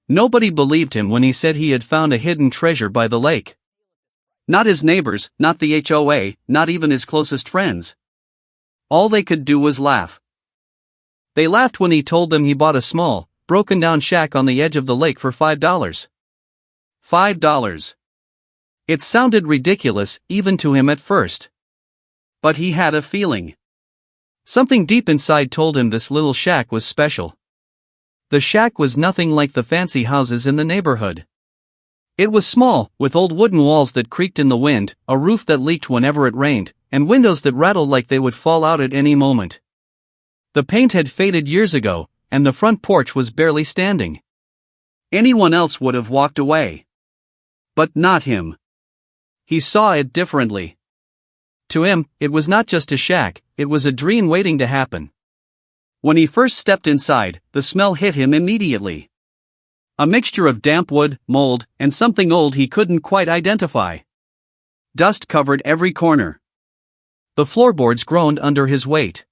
Nobody believed him when he said he had found a hidden treasure by the lake. Not his neighbors, not the HOA, not even his closest friends. All they could do was laugh. They laughed when he told them he bought a small, broken-down shack on the edge of the lake for $5. $5. It sounded ridiculous, even to him at first. But he had a feeling. Something deep inside told him this little shack was special. The shack was nothing like the fancy houses in the neighborhood. It was small, with old wooden walls that creaked in the wind, a roof that leaked whenever it rained, and windows that rattled like they would fall out at any moment. The paint had faded years ago, and the front porch was barely standing. Anyone else would have walked away. But not him. He saw it differently. To him, it was not just a shack, it was a dream waiting to happen. When he first stepped inside, the smell hit him immediately. A mixture of damp wood, mold, and something old he couldn't quite identify. Dust covered every corner. The floorboards groaned under his weight.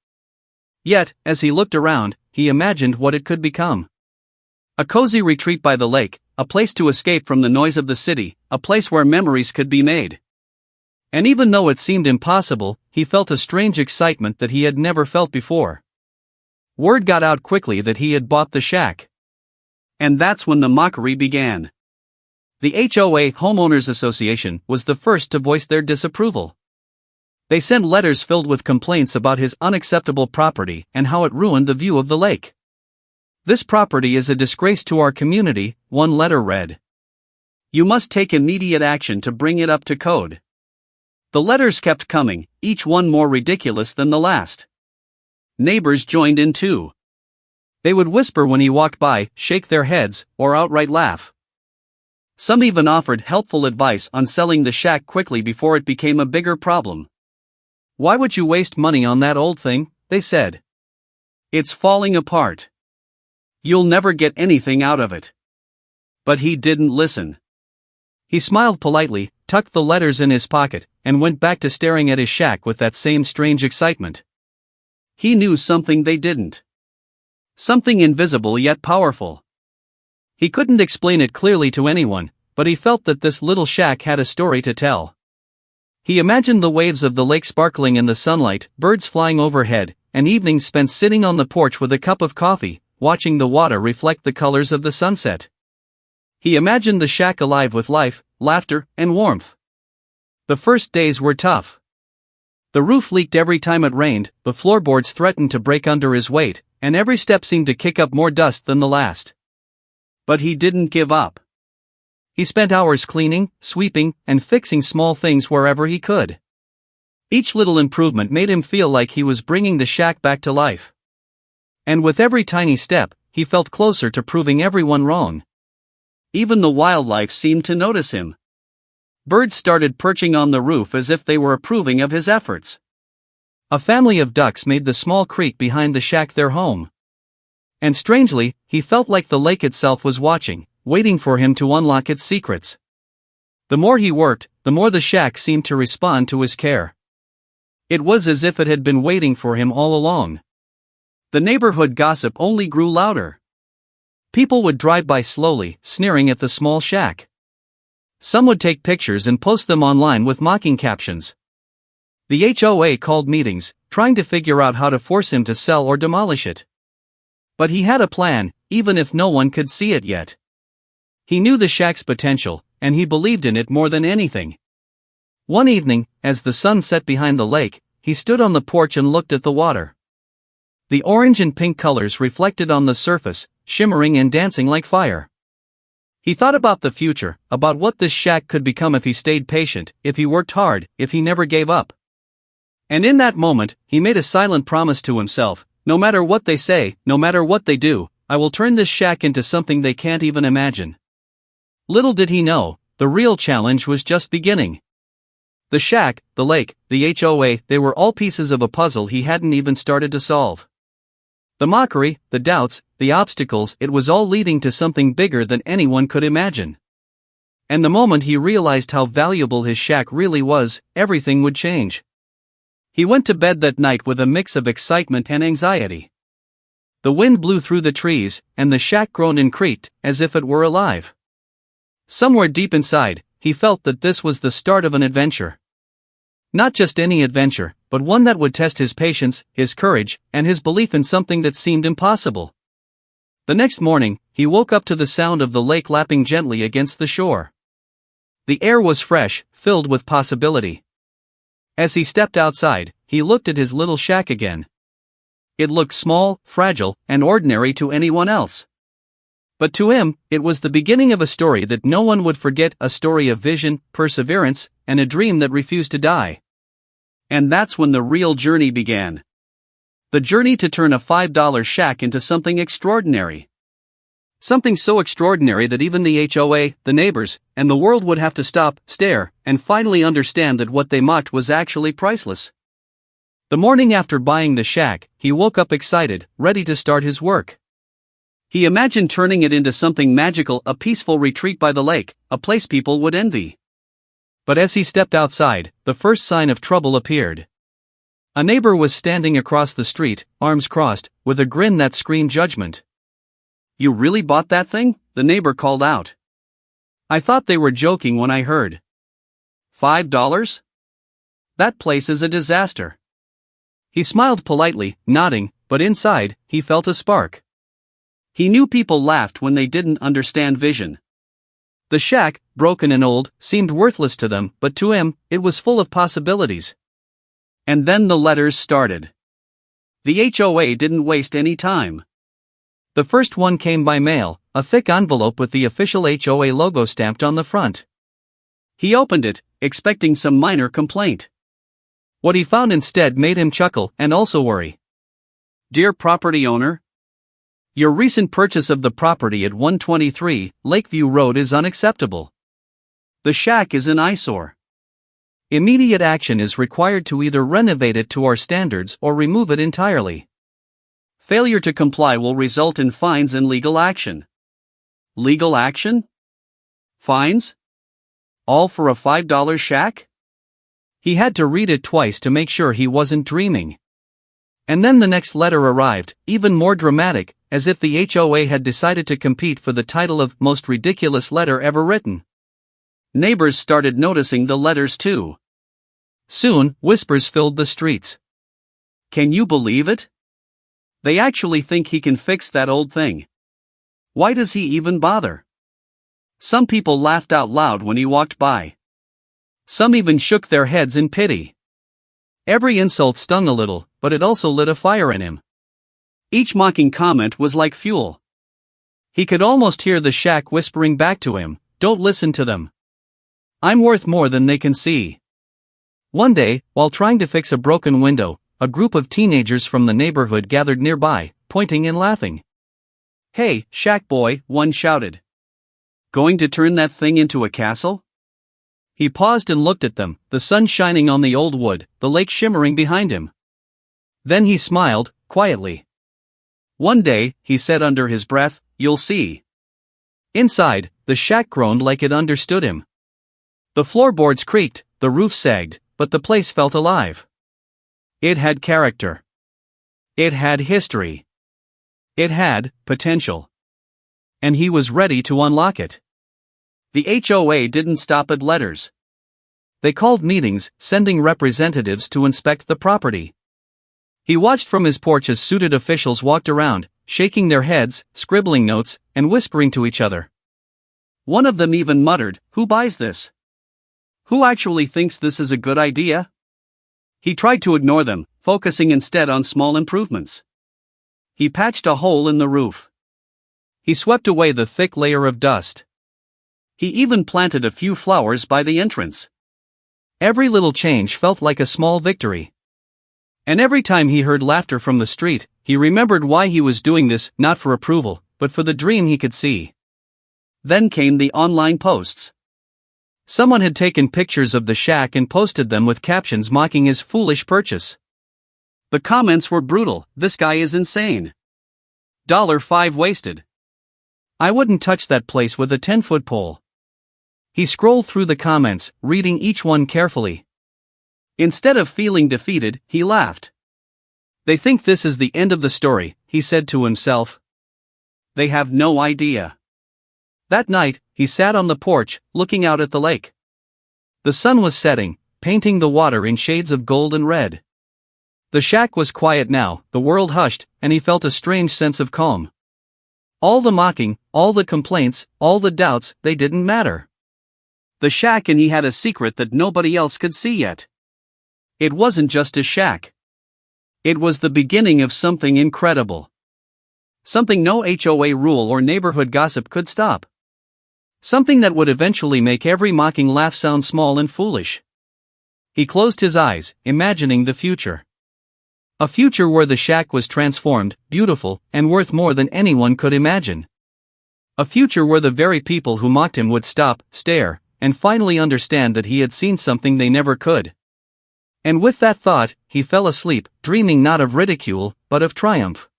Yet, as he looked around, he imagined what it could become. A cozy retreat by the lake, a place to escape from the noise of the city, a place where memories could be made. And even though it seemed impossible, he felt a strange excitement that he had never felt before. Word got out quickly that he had bought the shack. And that's when the mockery began. The HOA Homeowners Association was the first to voice their disapproval. They sent letters filled with complaints about his unacceptable property and how it ruined the view of the lake. "This property is a disgrace to our community," one letter read. "You must take immediate action to bring it up to code." The letters kept coming, each one more ridiculous than the last. Neighbors joined in too. They would whisper when he walked by, shake their heads, or outright laugh. Some even offered helpful advice on selling the shack quickly before it became a bigger problem. "Why would you waste money on that old thing?" they said. "It's falling apart. You'll never get anything out of it." But he didn't listen. He smiled politely, tucked the letters in his pocket, and went back to staring at his shack with that same strange excitement. He knew something they didn't. Something invisible yet powerful. He couldn't explain it clearly to anyone, but he felt that this little shack had a story to tell. He imagined the waves of the lake sparkling in the sunlight, birds flying overhead, and evenings spent sitting on the porch with a cup of coffee, watching the water reflect the colors of the sunset. He imagined the shack alive with life, laughter, and warmth. The first days were tough. The roof leaked every time it rained, the floorboards threatened to break under his weight, and every step seemed to kick up more dust than the last. But he didn't give up. He spent hours cleaning, sweeping, and fixing small things wherever he could. Each little improvement made him feel like he was bringing the shack back to life. And with every tiny step, he felt closer to proving everyone wrong. Even the wildlife seemed to notice him. Birds started perching on the roof as if they were approving of his efforts. A family of ducks made the small creek behind the shack their home. And strangely, he felt like the lake itself was watching, waiting for him to unlock its secrets. The more he worked, the more the shack seemed to respond to his care. It was as if it had been waiting for him all along. The neighborhood gossip only grew louder. People would drive by slowly, sneering at the small shack. Some would take pictures and post them online with mocking captions. The HOA called meetings, trying to figure out how to force him to sell or demolish it. But he had a plan, even if no one could see it yet. He knew the shack's potential, and he believed in it more than anything. One evening, as the sun set behind the lake, he stood on the porch and looked at the water. The orange and pink colors reflected on the surface, shimmering and dancing like fire. He thought about the future, about what this shack could become if he stayed patient, if he worked hard, if he never gave up. And in that moment, he made a silent promise to himself, no matter what they say, no matter what they do, I will turn this shack into something they can't even imagine. Little did he know, the real challenge was just beginning. The shack, the lake, the HOA, they were all pieces of a puzzle he hadn't even started to solve. The mockery, the doubts, the obstacles, it was all leading to something bigger than anyone could imagine. And the moment he realized how valuable his shack really was, everything would change. He went to bed that night with a mix of excitement and anxiety. The wind blew through the trees, and the shack groaned and creaked, as if it were alive. Somewhere deep inside, he felt that this was the start of an adventure. Not just any adventure, but one that would test his patience, his courage, and his belief in something that seemed impossible. The next morning, he woke up to the sound of the lake lapping gently against the shore. The air was fresh, filled with possibility. As he stepped outside, he looked at his little shack again. It looked small, fragile, and ordinary to anyone else. But to him, it was the beginning of a story that no one would forget, a story of vision, perseverance, and a dream that refused to die. And that's when the real journey began. The journey to turn a $5 shack into something extraordinary. Something so extraordinary that even the HOA, the neighbors, and the world would have to stop, stare, and finally understand that what they mocked was actually priceless. The morning after buying the shack, he woke up excited, ready to start his work. He imagined turning it into something magical, a peaceful retreat by the lake, a place people would envy. But as he stepped outside, the first sign of trouble appeared. A neighbor was standing across the street, arms crossed, with a grin that screamed judgment. "You really bought that thing?" the neighbor called out. "I thought they were joking when I heard. $5? That place is a disaster." He smiled politely, nodding, but inside, he felt a spark. He knew people laughed when they didn't understand vision. The shack, broken and old, seemed worthless to them, but to him, it was full of possibilities. And then the letters started. The HOA didn't waste any time. The first one came by mail, a thick envelope with the official HOA logo stamped on the front. He opened it, expecting some minor complaint. What he found instead made him chuckle and also worry. "Dear property owner, your recent purchase of the property at 123 Lakeview Road is unacceptable. The shack is an eyesore. Immediate action is required to either renovate it to our standards or remove it entirely. Failure to comply will result in fines and legal action." Legal action? Fines? All for a $5 shack? He had to read it twice to make sure he wasn't dreaming. And then the next letter arrived, even more dramatic, as if the HOA had decided to compete for the title of most ridiculous letter ever written. Neighbors started noticing the letters too. Soon, whispers filled the streets. "Can you believe it? They actually think he can fix that old thing. Why does he even bother?" Some people laughed out loud when he walked by. Some even shook their heads in pity. Every insult stung a little, but it also lit a fire in him. Each mocking comment was like fuel. He could almost hear the shack whispering back to him, "Don't listen to them. I'm worth more than they can see." One day, while trying to fix a broken window, a group of teenagers from the neighborhood gathered nearby, pointing and laughing. "Hey, shack boy," one shouted. "Going to turn that thing into a castle?" He paused and looked at them, the sun shining on the old wood, the lake shimmering behind him. Then he smiled, quietly. "One day," he said under his breath, "you'll see." Inside, the shack groaned like it understood him. The floorboards creaked, the roof sagged, but the place felt alive. It had character. It had history. It had potential. And he was ready to unlock it. The HOA didn't stop at letters. They called meetings, sending representatives to inspect the property. He watched from his porch as suited officials walked around, shaking their heads, scribbling notes, and whispering to each other. One of them even muttered, "Who buys this? Who actually thinks this is a good idea?" He tried to ignore them, focusing instead on small improvements. He patched a hole in the roof. He swept away the thick layer of dust. He even planted a few flowers by the entrance. Every little change felt like a small victory. And every time he heard laughter from the street, he remembered why he was doing this, not for approval, but for the dream he could see. Then came the online posts. Someone had taken pictures of the shack and posted them with captions mocking his foolish purchase. The comments were brutal. "This guy is insane. $5 wasted. I wouldn't touch that place with a 10-foot pole." He scrolled through the comments, reading each one carefully. Instead of feeling defeated, he laughed. "They think this is the end of the story," he said to himself. They have no idea. That night, he sat on the porch, looking out at the lake. The sun was setting, painting the water in shades of gold and red. The shack was quiet now, the world hushed, and he felt a strange sense of calm. All the mocking, all the complaints, all the doubts, they didn't matter. The shack, and he had a secret that nobody else could see yet. It wasn't just a shack. It was the beginning of something incredible. Something no HOA rule or neighborhood gossip could stop. Something that would eventually make every mocking laugh sound small and foolish. He closed his eyes, imagining the future. A future where the shack was transformed, beautiful, and worth more than anyone could imagine. A future where the very people who mocked him would stop, stare, and finally understand that he had seen something they never could. And with that thought, he fell asleep, dreaming not of ridicule, but of triumph.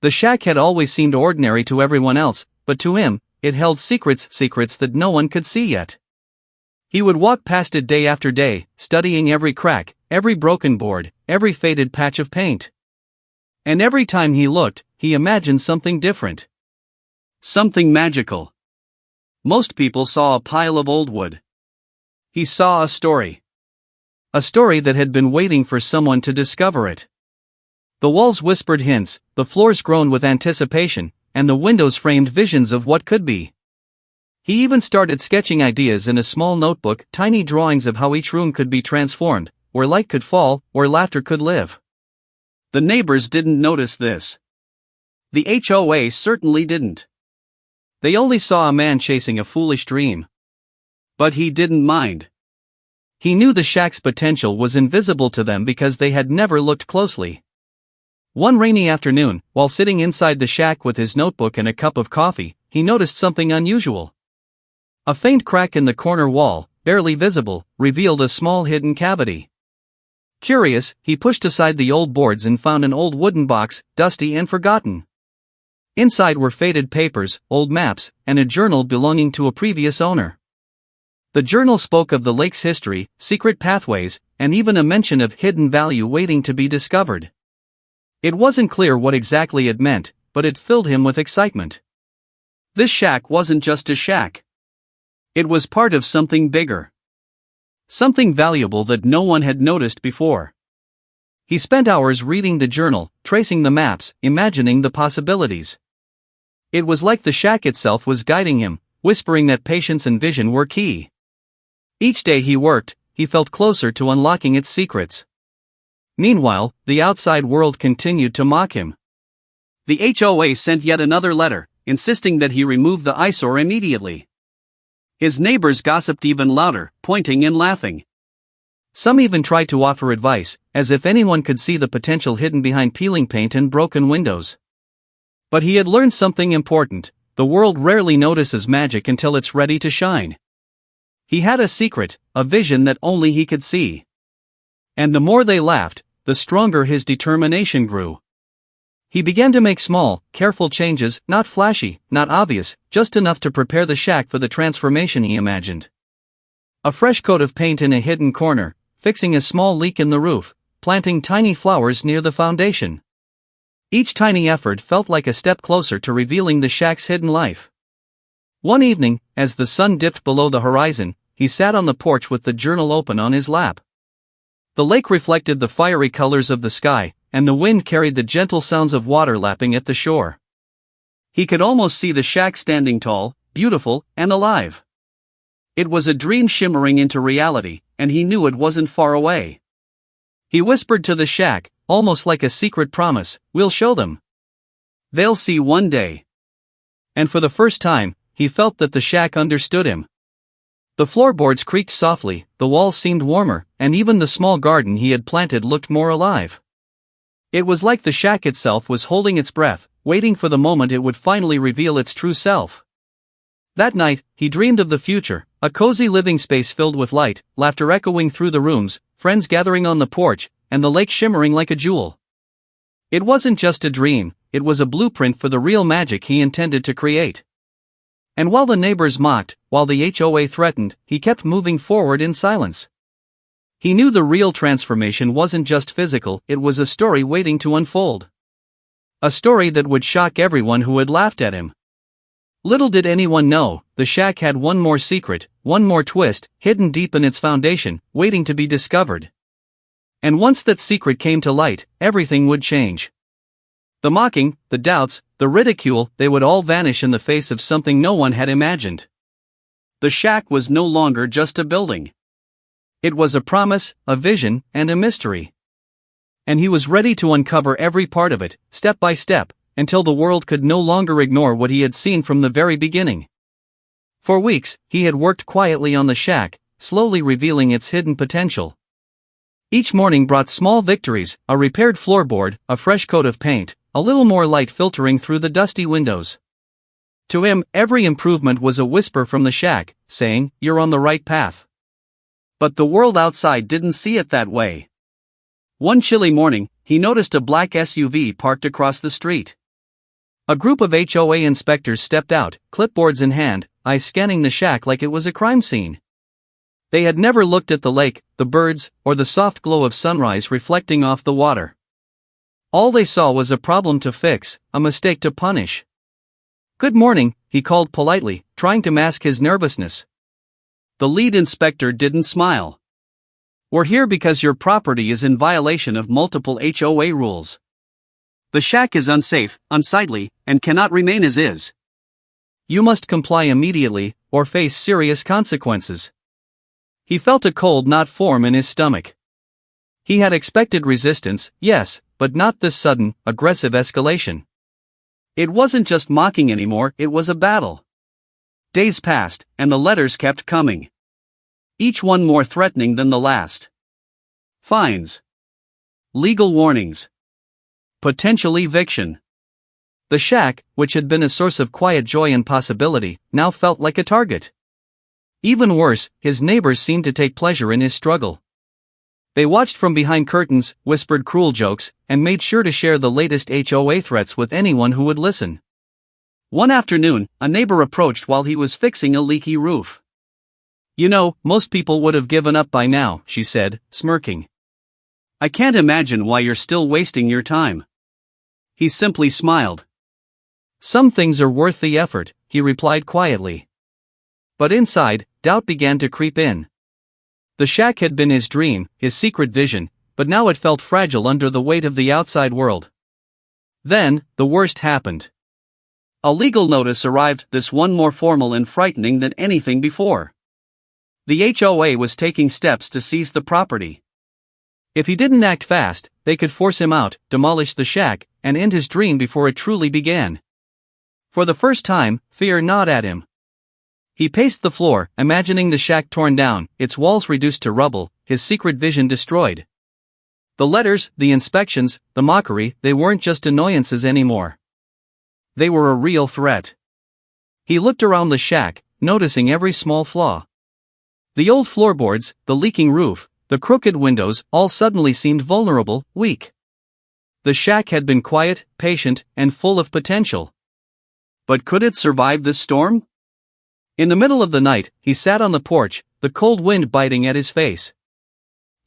The shack had always seemed ordinary to everyone else, but to him, it held secrets that no one could see yet. He would walk past it day after day, studying every crack, every broken board, every faded patch of paint. And every time he looked, he imagined something different. Something magical. Most people saw a pile of old wood. He saw a story. A story that had been waiting for someone to discover it. The walls whispered hints, the floors groaned with anticipation, and the windows framed visions of what could be. He even started sketching ideas in a small notebook, tiny drawings of how each room could be transformed, where light could fall, where laughter could live. The neighbors didn't notice this. The HOA certainly didn't. They only saw a man chasing a foolish dream. But he didn't mind. He knew the shack's potential was invisible to them because they had never looked closely. One rainy afternoon, while sitting inside the shack with his notebook and a cup of coffee, he noticed something unusual. A faint crack in the corner wall, barely visible, revealed a small hidden cavity. Curious, he pushed aside the old boards and found an old wooden box, dusty and forgotten. Inside were faded papers, old maps, and a journal belonging to a previous owner. The journal spoke of the lake's history, secret pathways, and even a mention of hidden value waiting to be discovered. It wasn't clear what exactly it meant, but it filled him with excitement. This shack wasn't just a shack. It was part of something bigger. Something valuable that no one had noticed before. He spent hours reading the journal, tracing the maps, imagining the possibilities. It was like the shack itself was guiding him, whispering that patience and vision were key. Each day he worked, he felt closer to unlocking its secrets. Meanwhile, the outside world continued to mock him. The HOA sent yet another letter, insisting that he remove the eyesore immediately. His neighbors gossiped even louder, pointing and laughing. Some even tried to offer advice, as if anyone could see the potential hidden behind peeling paint and broken windows. But he had learned something important: the world rarely notices magic until it's ready to shine. He had a secret, a vision that only he could see. And the more they laughed, the stronger his determination grew. He began to make small, careful changes, not flashy, not obvious, just enough to prepare the shack for the transformation he imagined. A fresh coat of paint in a hidden corner, fixing a small leak in the roof, planting tiny flowers near the foundation. Each tiny effort felt like a step closer to revealing the shack's hidden life. One evening, as the sun dipped below the horizon, he sat on the porch with the journal open on his lap. The lake reflected the fiery colors of the sky, and the wind carried the gentle sounds of water lapping at the shore. He could almost see the shack standing tall, beautiful, and alive. It was a dream shimmering into reality, and he knew it wasn't far away. He whispered to the shack, almost like a secret promise, "We'll show them. They'll see one day." And for the first time, he felt that the shack understood him. The floorboards creaked softly, the walls seemed warmer, and even the small garden he had planted looked more alive. It was like the shack itself was holding its breath, waiting for the moment it would finally reveal its true self. That night, he dreamed of the future, a cozy living space filled with light, laughter echoing through the rooms, friends gathering on the porch, and the lake shimmering like a jewel. It wasn't just a dream, it was a blueprint for the real magic he intended to create. And while the neighbors mocked, while the HOA threatened, he kept moving forward in silence. He knew the real transformation wasn't just physical, it was a story waiting to unfold. A story that would shock everyone who had laughed at him. Little did anyone know, the shack had one more secret, one more twist, hidden deep in its foundation, waiting to be discovered. And once that secret came to light, everything would change. The mocking, the doubts, the ridicule, they would all vanish in the face of something no one had imagined. The shack was no longer just a building. It was a promise, a vision, and a mystery. And he was ready to uncover every part of it, step by step, until the world could no longer ignore what he had seen from the very beginning. For weeks, he had worked quietly on the shack, slowly revealing its hidden potential. Each morning brought small victories, a repaired floorboard, a fresh coat of paint, a little more light filtering through the dusty windows. To him, every improvement was a whisper from the shack, saying, "You're on the right path." But the world outside didn't see it that way. One chilly morning, he noticed a black SUV parked across the street. A group of HOA inspectors stepped out, clipboards in hand, eyes scanning the shack like it was a crime scene. They had never looked at the lake, the birds, or the soft glow of sunrise reflecting off the water. All they saw was a problem to fix, a mistake to punish. "Good morning," he called politely, trying to mask his nervousness. The lead inspector didn't smile. "We're here because your property is in violation of multiple HOA rules. The shack is unsafe, unsightly, and cannot remain as is. You must comply immediately, or face serious consequences." He felt a cold knot form in his stomach. He had expected resistance, yes, but not this sudden, aggressive escalation. It wasn't just mocking anymore, it was a battle. Days passed, and the letters kept coming. Each one more threatening than the last. Fines. Legal warnings. Potential eviction. The shack, which had been a source of quiet joy and possibility, now felt like a target. Even worse, his neighbors seemed to take pleasure in his struggle. They watched from behind curtains, whispered cruel jokes, and made sure to share the latest HOA threats with anyone who would listen. One afternoon, a neighbor approached while he was fixing a leaky roof. "You know, most people would have given up by now," she said, smirking. "I can't imagine why you're still wasting your time." He simply smiled. "Some things are worth the effort," he replied quietly. But inside, doubt began to creep in. The shack had been his dream, his secret vision, but now it felt fragile under the weight of the outside world. Then, the worst happened. A legal notice arrived, this one more formal and frightening than anything before. The HOA was taking steps to seize the property. If he didn't act fast, they could force him out, demolish the shack, and end his dream before it truly began. For the first time, fear gnawed at him. He paced the floor, imagining the shack torn down, its walls reduced to rubble, his secret vision destroyed. The letters, the inspections, the mockery, they weren't just annoyances anymore. They were a real threat. He looked around the shack, noticing every small flaw. The old floorboards, the leaking roof, the crooked windows, all suddenly seemed vulnerable, weak. The shack had been quiet, patient, and full of potential. But could it survive this storm? In the middle of the night, he sat on the porch, the cold wind biting at his face.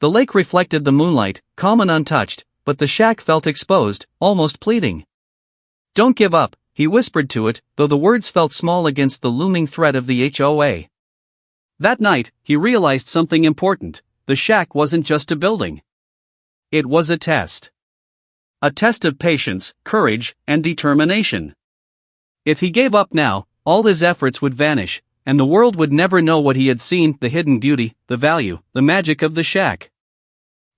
The lake reflected the moonlight, calm and untouched, but the shack felt exposed, almost pleading. "Don't give up," he whispered to it, though the words felt small against the looming threat of the HOA. That night, he realized something important. The shack wasn't just a building. It was a test. A test of patience, courage, and determination. If he gave up now, all his efforts would vanish, and the world would never know what he had seen, the hidden beauty, the value, the magic of the shack.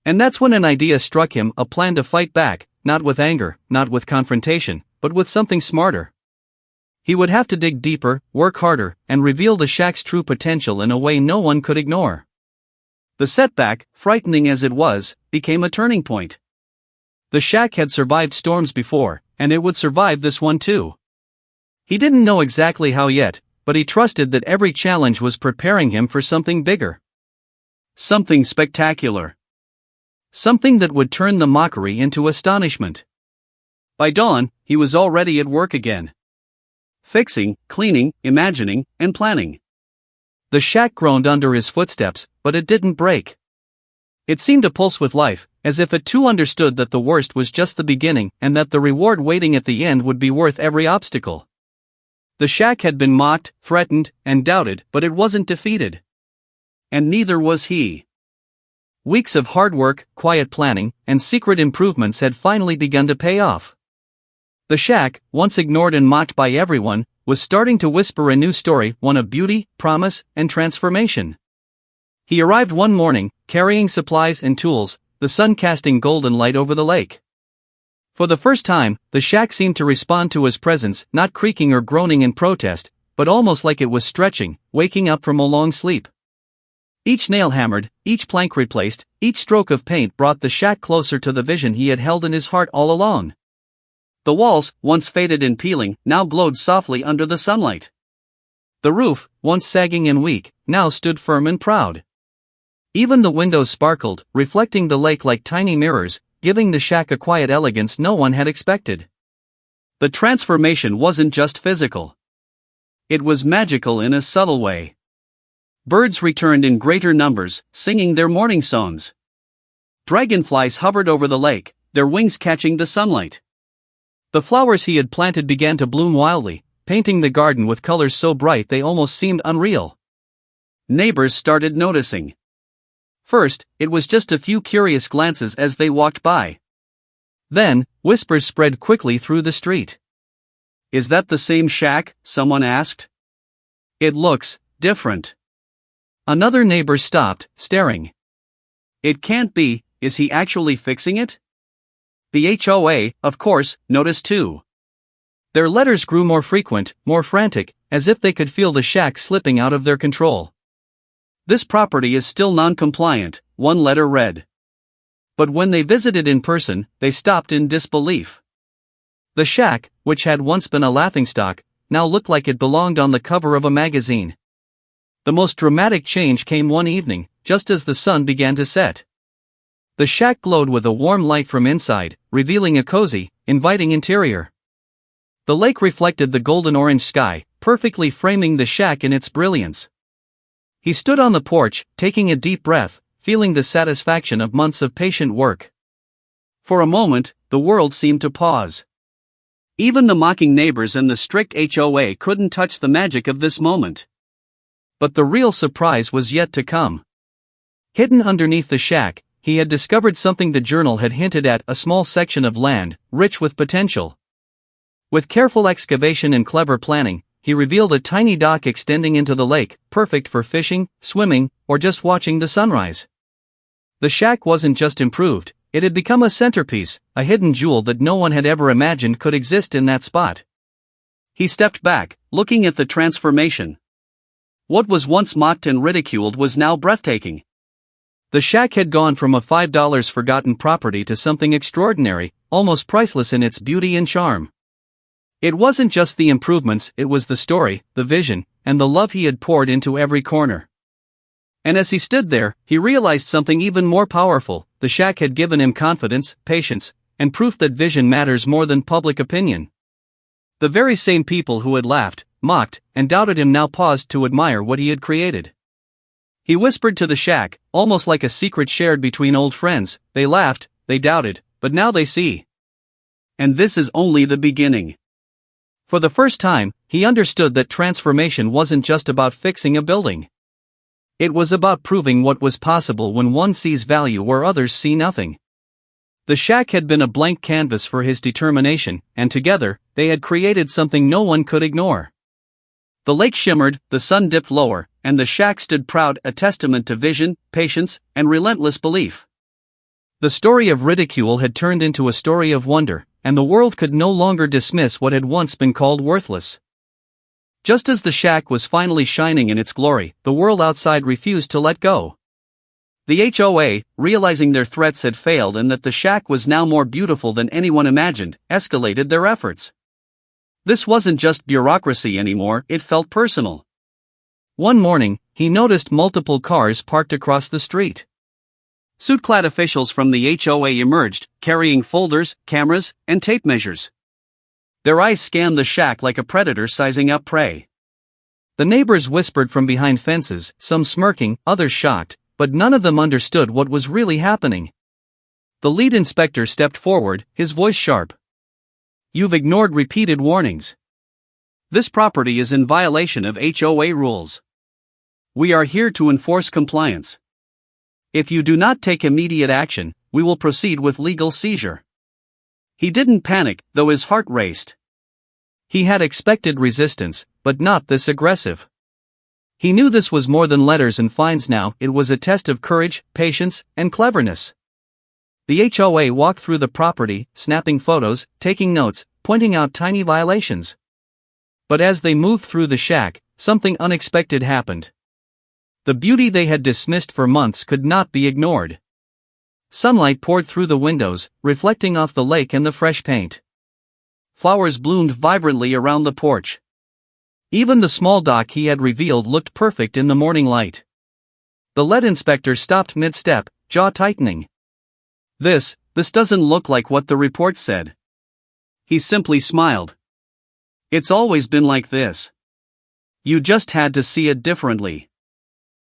And that's when an idea struck him, a plan to fight back, not with anger, not with confrontation, but with something smarter. He would have to dig deeper, work harder, and reveal the shack's true potential in a way no one could ignore. The setback, frightening as it was, became a turning point. The shack had survived storms before, and it would survive this one too. He didn't know exactly how yet, but he trusted that every challenge was preparing him for something bigger. Something spectacular. Something that would turn the mockery into astonishment. By dawn, he was already at work again. Fixing, cleaning, imagining, and planning. The shack groaned under his footsteps, but it didn't break. It seemed to pulse with life, as if it too understood that the worst was just the beginning and that the reward waiting at the end would be worth every obstacle. The shack had been mocked, threatened, and doubted, but it wasn't defeated. And neither was he. Weeks of hard work, quiet planning, and secret improvements had finally begun to pay off. The shack, once ignored and mocked by everyone, was starting to whisper a new story, one of beauty, promise, and transformation. He arrived one morning, carrying supplies and tools, the sun casting golden light over the lake. For the first time, the shack seemed to respond to his presence, not creaking or groaning in protest, but almost like it was stretching, waking up from a long sleep. Each nail hammered, each plank replaced, each stroke of paint brought the shack closer to the vision he had held in his heart all along. The walls, once faded and peeling, now glowed softly under the sunlight. The roof, once sagging and weak, now stood firm and proud. Even the windows sparkled, reflecting the lake like tiny mirrors, giving the shack a quiet elegance no one had expected. The transformation wasn't just physical. It was magical in a subtle way. Birds returned in greater numbers, singing their morning songs. Dragonflies hovered over the lake, their wings catching the sunlight. The flowers he had planted began to bloom wildly, painting the garden with colors so bright they almost seemed unreal. Neighbors started noticing. First, it was just a few curious glances as they walked by. Then, whispers spread quickly through the street. "Is that the same shack?" someone asked. "It looks different." Another neighbor stopped, staring. "It can't be, is he actually fixing it?" The HOA, of course, noticed too. Their letters grew more frequent, more frantic, as if they could feel the shack slipping out of their control. "This property is still non-compliant," one letter read. But when they visited in person, they stopped in disbelief. The shack, which had once been a laughingstock, now looked like it belonged on the cover of a magazine. The most dramatic change came one evening, just as the sun began to set. The shack glowed with a warm light from inside, revealing a cozy, inviting interior. The lake reflected the golden-orange sky, perfectly framing the shack in its brilliance. He stood on the porch, taking a deep breath, feeling the satisfaction of months of patient work. For a moment, the world seemed to pause. Even the mocking neighbors and the strict HOA couldn't touch the magic of this moment. But the real surprise was yet to come. Hidden underneath the shack, he had discovered something the journal had hinted at: a small section of land, rich with potential. With careful excavation and clever planning, he revealed a tiny dock extending into the lake, perfect for fishing, swimming, or just watching the sunrise. The shack wasn't just improved, it had become a centerpiece, a hidden jewel that no one had ever imagined could exist in that spot. He stepped back, looking at the transformation. What was once mocked and ridiculed was now breathtaking. The shack had gone from a $5 forgotten property to something extraordinary, almost priceless in its beauty and charm. It wasn't just the improvements, it was the story, the vision, and the love he had poured into every corner. And as he stood there, he realized something even more powerful: the shack had given him confidence, patience, and proof that vision matters more than public opinion. The very same people who had laughed, mocked, and doubted him now paused to admire what he had created. He whispered to the shack, almost like a secret shared between old friends: "They laughed, they doubted, but now they see. And this is only the beginning." For the first time, he understood that transformation wasn't just about fixing a building. It was about proving what was possible when one sees value where others see nothing. The shack had been a blank canvas for his determination, and together, they had created something no one could ignore. The lake shimmered, the sun dipped lower, and the shack stood proud, a testament to vision, patience, and relentless belief. The story of ridicule had turned into a story of wonder, and the world could no longer dismiss what had once been called worthless. Just as the shack was finally shining in its glory, the world outside refused to let go. The HOA, realizing their threats had failed and that the shack was now more beautiful than anyone imagined, escalated their efforts. This wasn't just bureaucracy anymore, it felt personal. One morning, he noticed multiple cars parked across the street. Suit-clad officials from the HOA emerged, carrying folders, cameras, and tape measures. Their eyes scanned the shack like a predator sizing up prey. The neighbors whispered from behind fences, some smirking, others shocked, but none of them understood what was really happening. The lead inspector stepped forward, his voice sharp. "You've ignored repeated warnings. This property is in violation of HOA rules. We are here to enforce compliance. If you do not take immediate action, we will proceed with legal seizure." He didn't panic, though his heart raced. He had expected resistance, but not this aggressive. He knew this was more than letters and fines now, it was a test of courage, patience, and cleverness. The HOA walked through the property, snapping photos, taking notes, pointing out tiny violations. But as they moved through the shack, something unexpected happened. The beauty they had dismissed for months could not be ignored. Sunlight poured through the windows, reflecting off the lake and the fresh paint. Flowers bloomed vibrantly around the porch. Even the small dock he had revealed looked perfect in the morning light. The lead inspector stopped mid-step, jaw tightening. This doesn't look like what the report said." He simply smiled. "It's always been like this. You just had to see it differently."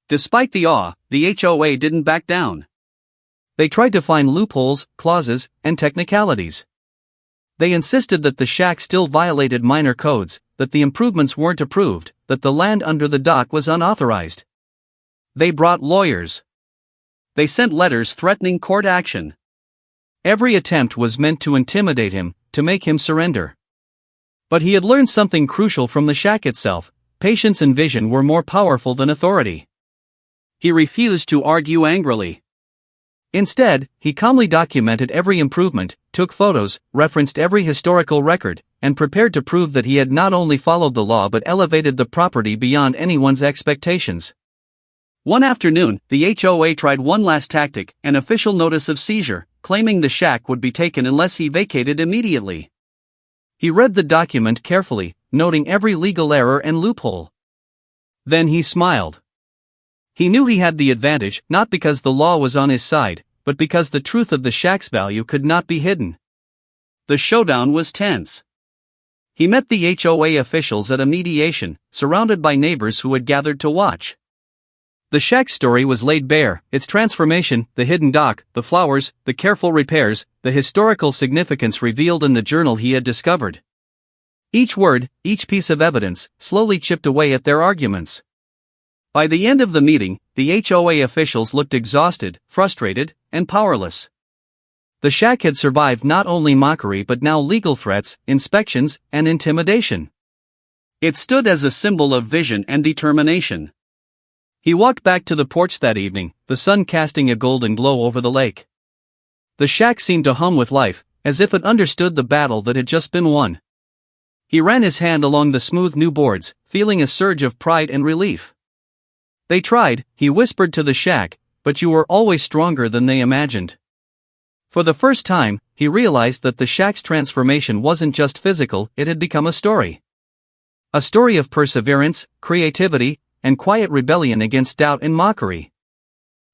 Despite the awe, the HOA didn't back down. They tried to find loopholes, clauses, and technicalities. They insisted that the shack still violated minor codes, that the improvements weren't approved, that the land under the dock was unauthorized. They brought lawyers. They sent letters threatening court action. Every attempt was meant to intimidate him, to make him surrender. But he had learned something crucial from the shack itself: patience and vision were more powerful than authority. He refused to argue angrily. Instead, he calmly documented every improvement, took photos, referenced every historical record, and prepared to prove that he had not only followed the law but elevated the property beyond anyone's expectations. One afternoon, the HOA tried one last tactic, an official notice of seizure, claiming the shack would be taken unless he vacated immediately. He read the document carefully, noting every legal error and loophole. Then he smiled. He knew he had the advantage, not because the law was on his side, but because the truth of the shack's value could not be hidden. The showdown was tense. He met the HOA officials at a mediation, surrounded by neighbors who had gathered to watch. The shack's story was laid bare: its transformation, the hidden dock, the flowers, the careful repairs, the historical significance revealed in the journal he had discovered. Each word, each piece of evidence, slowly chipped away at their arguments. By the end of the meeting, the HOA officials looked exhausted, frustrated, and powerless. The shack had survived not only mockery but now legal threats, inspections, and intimidation. It stood as a symbol of vision and determination. He walked back to the porch that evening, the sun casting a golden glow over the lake. The shack seemed to hum with life, as if it understood the battle that had just been won. He ran his hand along the smooth new boards, feeling a surge of pride and relief. "They tried," he whispered to the shack, "but you were always stronger than they imagined." For the first time, he realized that the shack's transformation wasn't just physical, it had become a story. A story of perseverance, creativity, and quiet rebellion against doubt and mockery.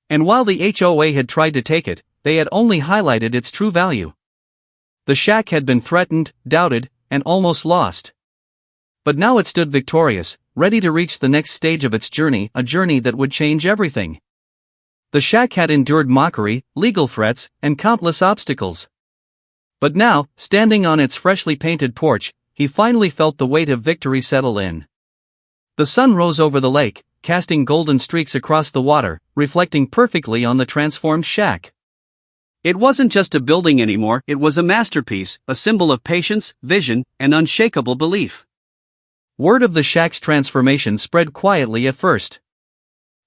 And while the HOA had tried to take it, they had only highlighted its true value. The shack had been threatened, doubted, and almost lost. But now it stood victorious, ready to reach the next stage of its journey, a journey that would change everything. The shack had endured mockery, legal threats, and countless obstacles. But now, standing on its freshly painted porch, he finally felt the weight of victory settle in. The sun rose over the lake, casting golden streaks across the water, reflecting perfectly on the transformed shack. It wasn't just a building anymore, it was a masterpiece, a symbol of patience, vision, and unshakable belief. Word of the shack's transformation spread quietly at first.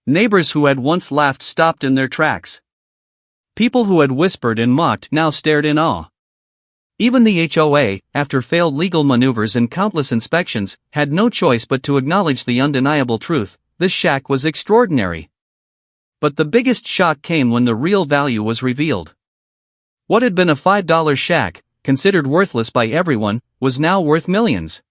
Neighbors who had once laughed stopped in their tracks. People who had whispered and mocked now stared in awe. Even the HOA, after failed legal maneuvers and countless inspections, had no choice but to acknowledge the undeniable truth: this shack was extraordinary. But the biggest shock came when the real value was revealed. What had been a $5 shack, considered worthless by everyone, was now worth millions.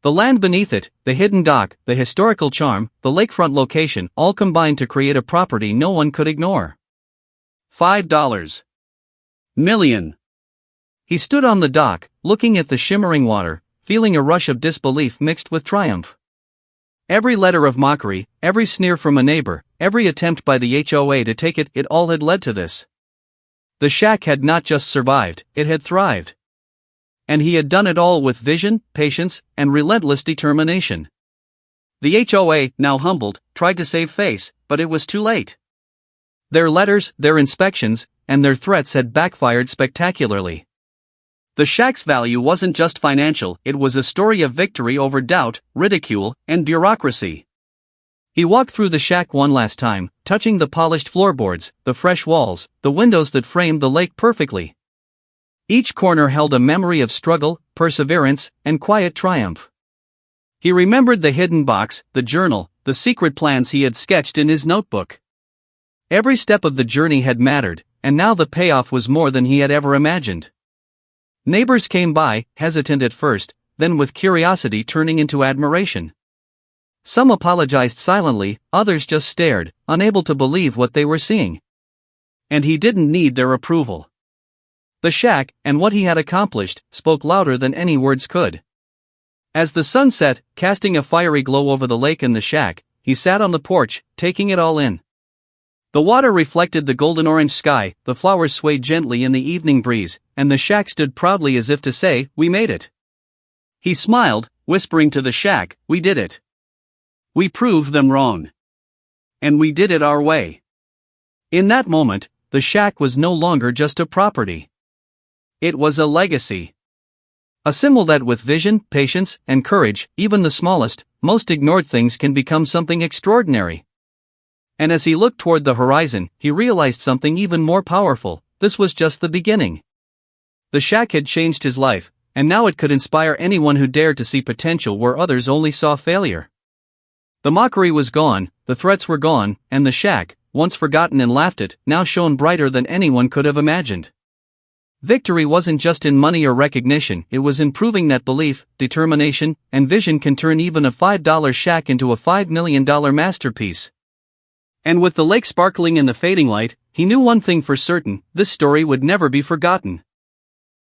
The land beneath it, the hidden dock, the historical charm, the lakefront location, all combined to create a property no one could ignore. $5 million. He stood on the dock, looking at the shimmering water, feeling a rush of disbelief mixed with triumph. Every letter of mockery, every sneer from a neighbor, every attempt by the HOA to take it, it all had led to this. The shack had not just survived, it had thrived. And he had done it all with vision, patience, and relentless determination. The HOA, now humbled, tried to save face, but it was too late. Their letters, their inspections, and their threats had backfired spectacularly. The shack's value wasn't just financial, it was a story of victory over doubt, ridicule, and bureaucracy. He walked through the shack one last time, touching the polished floorboards, the fresh walls, the windows that framed the lake perfectly. Each corner held a memory of struggle, perseverance, and quiet triumph. He remembered the hidden box, the journal, the secret plans he had sketched in his notebook. Every step of the journey had mattered, and now the payoff was more than he had ever imagined. Neighbors came by, hesitant at first, then with curiosity turning into admiration. Some apologized silently, others just stared, unable to believe what they were seeing. And he didn't need their approval. The shack, and what he had accomplished, spoke louder than any words could. As the sun set, casting a fiery glow over the lake and the shack, he sat on the porch, taking it all in. The water reflected the golden-orange sky, the flowers swayed gently in the evening breeze, and the shack stood proudly as if to say, "We made it." He smiled, whispering to the shack, "We did it. We proved them wrong. And we did it our way." In that moment, the shack was no longer just a property. It was a legacy. A symbol that with vision, patience, and courage, even the smallest, most ignored things can become something extraordinary. And as he looked toward the horizon, he realized something even more powerful: this was just the beginning. The shack had changed his life, and now it could inspire anyone who dared to see potential where others only saw failure. The mockery was gone, the threats were gone, and the shack, once forgotten and laughed at, now shone brighter than anyone could have imagined. Victory wasn't just in money or recognition, it was in proving that belief, determination, and vision can turn even a $5 shack into a $5 million masterpiece. And with the lake sparkling in the fading light, he knew one thing for certain: this story would never be forgotten.